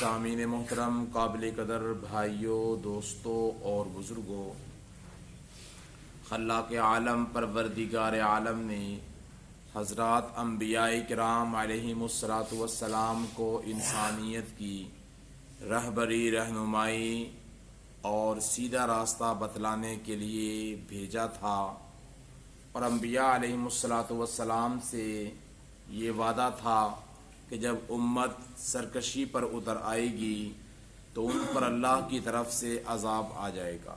سامعین محترم، قابل قدر بھائیوں، دوستوں اور بزرگوں، خلاق عالم پروردگار عالم نے حضرات انبیاء کرام علیہم الصلاۃ والسلام کو انسانیت کی رہبری، رہنمائی اور سیدھا راستہ بتلانے کے لیے بھیجا تھا، اور انبیاء علیہم الصلاۃ والسلام سے یہ وعدہ تھا کہ جب امت سرکشی پر اتر آئے گی تو ان پر اللہ کی طرف سے عذاب آ جائے گا۔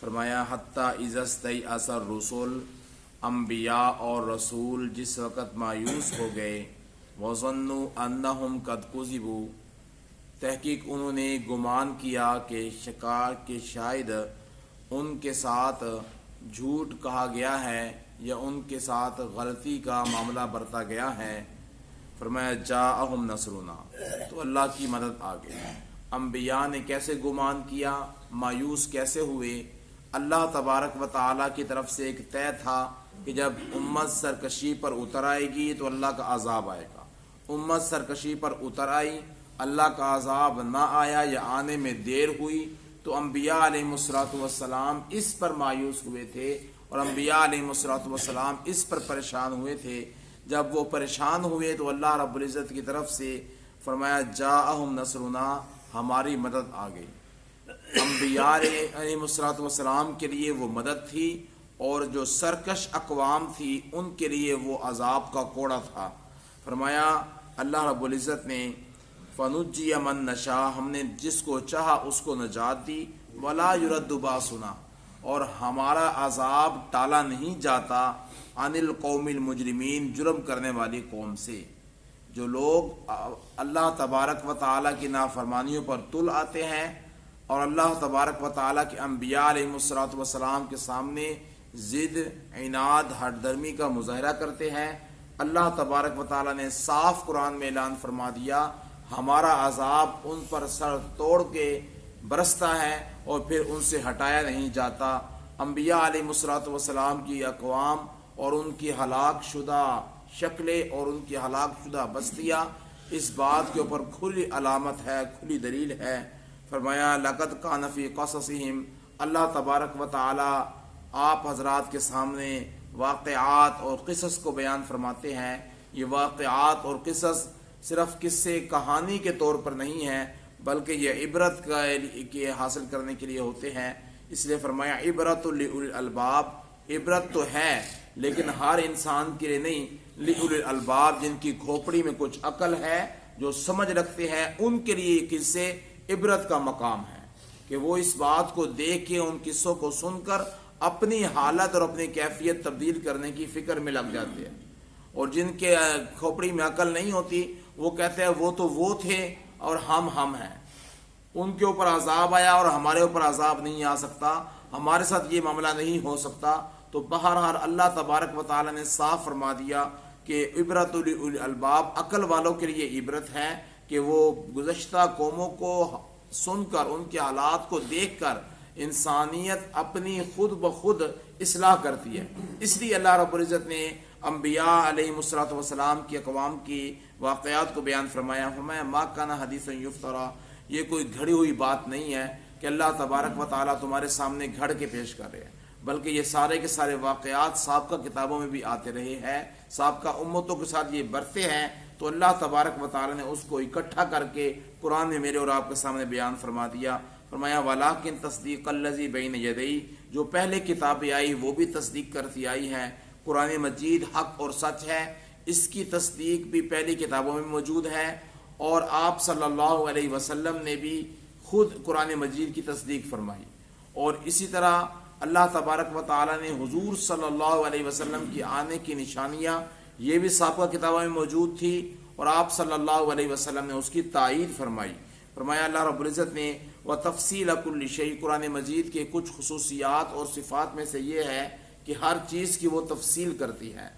فرمایا حتیٰ اذا استیأس الرسل، انبیاء اور رسول جس وقت مایوس ہو گئے، وظنوا انہم قد کذبوا، تحقیق انہوں نے گمان کیا کہ شاید ان کے ساتھ جھوٹ کہا گیا ہے یا ان کے ساتھ غلطی کا معاملہ برتا گیا ہے۔ فرمایا جاءہم نصرنا، تو اللہ کی مدد آ گئی۔ انبیاء نے کیسے گمان کیا، مایوس کیسے ہوئے؟ اللہ تبارک و تعالیٰ کی طرف سے ایک طے تھا کہ جب امت سرکشی پر اتر آئے گی تو اللہ کا عذاب آئے گا۔ امت سرکشی پر اتر آئی، اللہ کا عذاب نہ آیا یا آنے میں دیر ہوئی تو انبیاء علیہ الصلوۃ والسلام اس پر مایوس ہوئے تھے، اور انبیاء علیہ الصلوۃ والسلام اس پر پریشان ہوئے تھے۔ جب وہ پریشان ہوئے تو اللہ رب العزت کی طرف سے فرمایا جاءہم نصرنا، ہماری مدد آ گئی۔ انبیاء علیہ الصلوۃ والسلام کے لیے وہ مدد تھی، اور جو سرکش اقوام تھی ان کے لیے وہ عذاب کا کوڑا تھا۔ فرمایا اللہ رب العزت نے فنجی من نشاء، ہم نے جس کو چاہا اس کو نجات دی، ولا یرد باسنا، اور ہمارا عذاب ٹالا نہیں جاتا عن القوم المجرمین، جرم کرنے والی قوم سے۔ جو لوگ اللہ تبارک و تعالیٰ کی نافرمانیوں پر تل آتے ہیں اور اللہ تبارک و تعالیٰ کے انبیاء علیہ الصلوۃ والسلام کے سامنے ضد، عناد، ہٹ درمی کا مظاہرہ کرتے ہیں، اللہ تبارک و تعالیٰ نے صاف قرآن میں اعلان فرما دیا ہمارا عذاب ان پر سر توڑ کے برستا ہے اور پھر ان سے ہٹایا نہیں جاتا۔ انبیاء علیہ الصلوۃ والسلام کی اقوام اور ان کی ہلاک شدہ شکلیں اور ان کی ہلاک شدہ بستیاں اس بات کے اوپر کھلی علامت ہے، کھلی دلیل ہے۔ فرمایا لقد کان فی قصصہم، اللہ تبارک و تعالی آپ حضرات کے سامنے واقعات اور قصص کو بیان فرماتے ہیں۔ یہ واقعات اور قصص صرف قصے کہانی کے طور پر نہیں ہیں، بلکہ یہ عبرت کے حاصل کرنے کے لیے ہوتے ہیں۔ اس لیے فرمایا عبرت لأولی الالباب، عبرت تو ہے لیکن ہر انسان کے لیے نہیں، لأولی الالباب جن کی کھوپڑی میں کچھ عقل ہے، جو سمجھ رکھتے ہیں، ان کے لیے یہ قصے عبرت کا مقام ہے کہ وہ اس بات کو دیکھ کے ان قصوں کو سن کر اپنی حالت اور اپنی کیفیت تبدیل کرنے کی فکر میں لگ جاتے ہیں، اور جن کے کھوپڑی میں عقل نہیں ہوتی وہ کہتے ہیں وہ تو وہ تھے اور ہم ہیں، ان کے اوپر عذاب آیا اور ہمارے اوپر عذاب نہیں آ سکتا، ہمارے ساتھ یہ معاملہ نہیں ہو سکتا۔ تو بہرحال اللہ تبارک و تعالیٰ نے صاف فرما دیا کہ عبرت لأولی الالباب، عقل والوں کے لیے عبرت ہے کہ وہ گزشتہ قوموں کو سن کر، ان کے حالات کو دیکھ کر انسانیت اپنی خود بخود اصلاح کرتی ہے۔ اس لیے اللہ رب العزت نے انبیاء علیہ الصلوۃ والسلام کی اقوام کی واقعات کو بیان فرمایا۔ ما کان حدیثا یفترا، یہ کوئی گھڑی ہوئی بات نہیں ہے کہ اللہ تبارک و تعالیٰ تمہارے سامنے گھڑ کے پیش کر رہے ہیں، بلکہ یہ سارے کے سارے واقعات سابقہ کتابوں میں بھی آتے رہے ہیں، سابقہ امتوں کے ساتھ یہ برتے ہیں، تو اللہ تبارک و تعالیٰ نے اس کو اکٹھا کر کے قرآن میں میرے اور آپ کے سامنے بیان فرما دیا۔ فرمایا وَلَٰكِن تَصْدِيقَ الَّذِي بَيْنَ يَدَيْهِ، جو پہلے کتابیں آئی وہ بھی تصدیق کرتی آئی ہیں۔ قرآن مجید حق اور سچ ہے، اس کی تصدیق بھی پہلی کتابوں میں موجود ہے، اور آپ صلی اللہ علیہ وسلم نے بھی خود قرآن مجید کی تصدیق فرمائی، اور اسی طرح اللہ تبارک و تعالیٰ نے حضور صلی اللہ علیہ وسلم کی آنے کی نشانیاں یہ بھی سابقہ کتابوں میں موجود تھی، اور آپ صلی اللہ علیہ وسلم نے اس کی تائید فرمائی۔ فرمایا اللہ رب العزت نے وَتَفْصِيلَ كُلِّ شَيْءٍ، قرآن مجید کے کچھ خصوصیات اور صفات میں سے یہ ہے کہ ہر چیز کی وہ تفصیل کرتی ہے،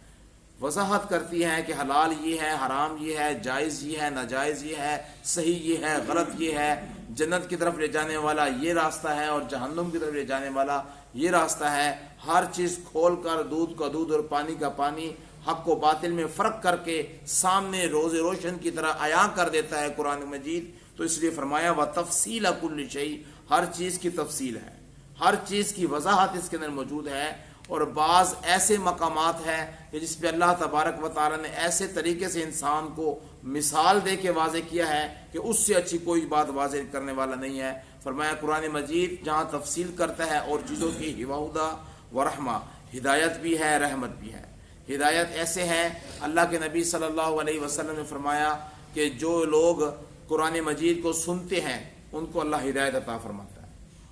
وضاحت کرتی ہے کہ حلال یہ ہے، حرام یہ ہے، جائز یہ ہے، ناجائز یہ ہے، صحیح یہ ہے، غلط یہ ہے، جنت کی طرف لے جانے والا یہ راستہ ہے اور جہنم کی طرف لے جانے والا یہ راستہ ہے۔ ہر چیز کھول کر، دودھ کا دودھ اور پانی کا پانی، حق و باطل میں فرق کر کے سامنے روز روشن کی طرح عیاں کر دیتا ہے قرآن مجید. تو اس لیے فرمایا وَتَفْصِيلَ كُلِّ شَيْءٍ، ہر چیز کی تفصیل ہے، ہر چیز کی وضاحت اس کے اندر موجود ہے. اور بعض ایسے مقامات ہیں کہ جس پہ اللہ تبارک و تعالیٰ نے ایسے طریقے سے انسان کو مثال دے کے واضح کیا ہے کہ اس سے اچھی کوئی بات واضح کرنے والا نہیں ہے. فرمایا قرآن مجید جہاں تفصیل کرتا ہے اور چیزوں کی ہدیٰ و رحمہ، ہدایت بھی ہے رحمت بھی ہے. ہدایت ایسے ہے، اللہ کے نبی صلی اللہ علیہ وسلم نے فرمایا کہ جو لوگ قرآن مجید کو سنتے ہیں ان کو اللہ ہدایت عطا فرماتا ہے،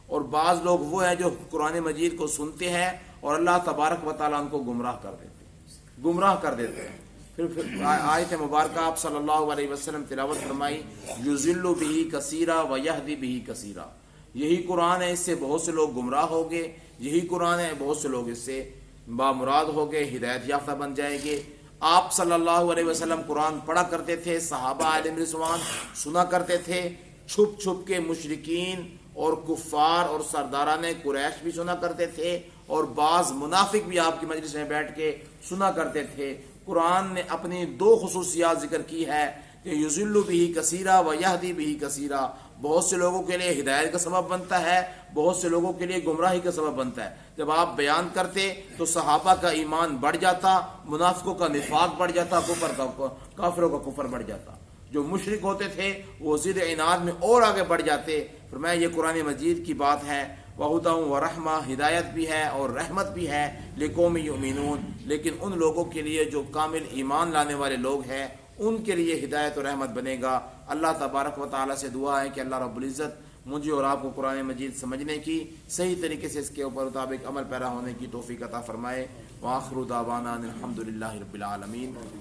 اور بعض لوگ وہ ہیں جو قرآن مجید کو سنتے ہیں اور اللہ تبارک و تعالیٰ ان کو گمراہ کر دیتے ہیں. پھر آیت مبارکہ آپ صلی اللہ علیہ وسلم تلاوت فرمائی، یضل بہ کثیرا و یہدی بہ کثیرا. یہی قرآن ہے، اس سے بہت سے لوگ گمراہ ہو گئے، یہی قرآن ہے بہت سے لوگ اس سے بامراد ہو گئے، ہدایت یافتہ بن جائیں گے. آپ صلی اللہ علیہ وسلم قرآن پڑھا کرتے تھے، صحابہ علیہ رضوان سنا کرتے تھے، چھپ چھپ کے مشرکین اور کفار اور سرداران قریش بھی سنا کرتے تھے، اور بعض منافق بھی آپ کی مجلس میں بیٹھ کے سنا کرتے تھے. قرآن نے اپنی دو خصوصیات ذکر کی ہے کہ یضل بہ کثیرا و یہدی بہ کثیرا، بہت سے لوگوں کے لیے ہدایت کا سبب بنتا ہے، بہت سے لوگوں کے لیے گمراہی کا سبب بنتا ہے. جب آپ بیان کرتے تو صحابہ کا ایمان بڑھ جاتا، منافقوں کا نفاق بڑھ جاتا، کافروں کا کفر بڑھ جاتا. جو مشرک ہوتے تھے وہ ضد عناد میں اور آگے بڑھ جاتے. فرمایا یہ قرآن مجید کی بات ہے، وَهُدًى وَرَحْمَةً، ہدایت بھی ہے اور رحمت بھی ہے، لِقَوْمٍ يُؤْمِنُونَ، لیکن ان لوگوں کے لیے جو کامل ایمان لانے والے لوگ ہیں ان کے لیے ہدایت اور رحمت بنے گا. اللہ تبارک و تعالیٰ سے دعا ہے کہ اللہ رب العزت مجھے اور آپ کو قرآن مجید سمجھنے کی، صحیح طریقے سے اس کے اوپر مطابق عمل پیرا ہونے کی توفیق عطا فرمائے. وآخر دعوانا الحمد للہ رب العالمین.